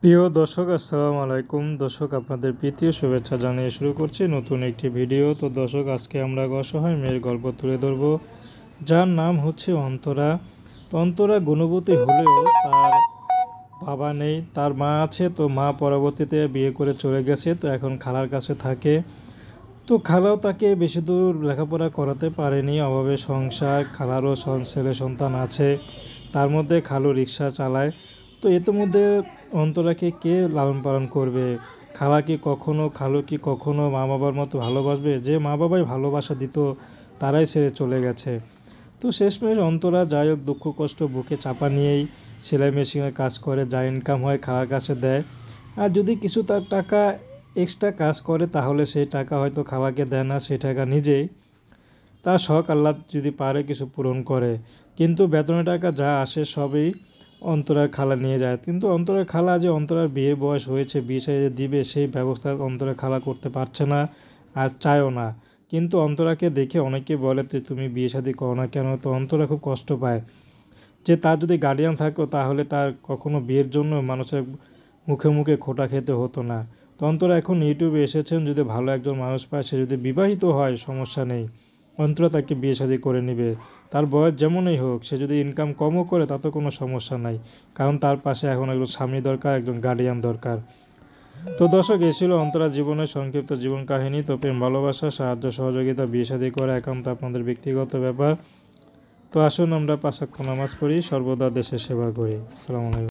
প্রিয় দর্শক, আসসালামু আলাইকুম। দর্শক, আপনাদের প্রীতীয় শুভেচ্ছা জানিয়ে শুরু করছি নতুন একটি ভিডিও। তো দর্শক, আজকে আমরা এক অসহায় মেয়ের গল্প তুলে ধরব, যার নাম হচ্ছে অন্তরা। তো অন্তরা গুণবতী হলেও তার বাবা নেই, তার মা আছে। তো মা পরবর্তীতে বিয়ে করে চলে গেছে, তো এখন খালার কাছে থাকে। তো খালাও তাকে বেশি দূর লেখাপড়া করাতে পারেনি, অভাবে সংসার। খালারও ছেলে সন্তান আছে, তার মধ্যে খালু রিক্সা চালায়। তো এর মধ্যে অন্তরাকে কে লালন পালন করবে? খালু কি কখনো মা বাবার মতো ভালোবাসবে? যে মা বাবাই ভালোবাসা দিত, তারাই ছেড়ে চলে গেছে। তো শেষমেশ অন্তরা যাই হোক দুঃখ কষ্ট বুকে চাপা নিয়েই সেলাই মেশিনের কাজ করে, যা ইনকাম হয় খালার কাছে দেয়। আর যদি কিছু তার টাকা এক্সট্রা কাজ করে, তাহলে সেই টাকা হয়তো খালাকে দেয় না, সেই টাকা নিজেই তার শখ আহ্লাদ যদি পারে কিছু পূরণ করে। কিন্তু বেতনের টাকা যা আসে সবই অন্তরার খালা নিয়ে যায়। কিন্তু অন্তরার খালা যে অন্তরার বিয়ের বয়স হয়েছে, বিয়ে সাথে দিবে, সেই ব্যবস্থা অন্তরার খালা করতে পারছে না, আর চায়ও না। কিন্তু অন্তরাকে দেখে অনেকে বলে, তুমি বিয়ে শাদী করো না কেন? তো অন্তরা খুব কষ্ট পায় যে তার যদি গার্ডিয়ান থাকতো, তাহলে তার কখনো বিয়ের জন্য মানুষের মুখে মুখে খোঁটা খেতে হতো না। তো অন্তরা এখন ইউটিউবে এসেছেন, যদি ভালো একজন মানুষ পায়, সে যদি বিবাহিত হয় সমস্যা নেই, অন্তরা তাকে বিয়ে শাদী করে নেবে। তার বয়স যেমনই হোক, সে যদি ইনকাম কমও করে তাতে কোনো সমস্যা নাই, কারণ তার পাশে এখন একজন স্বামী দরকার, একজন গার্ডিয়ান দরকার। তো দর্শক, এ ছিল অন্তরা জীবনের সংক্ষিপ্ত জীবন কাহিনী। তো প্রেম ভালোবাসা, সাহায্য সহযোগিতা, বিয়ে শাদী করা একান্ত আপনাদের ব্যক্তিগত ব্যাপার। তো আসুন আমরা 5 ওয়াক্ত নামাজ পড়ি, সর্বদা দেশের সেবা করি। আসসালামু আলাইকুম।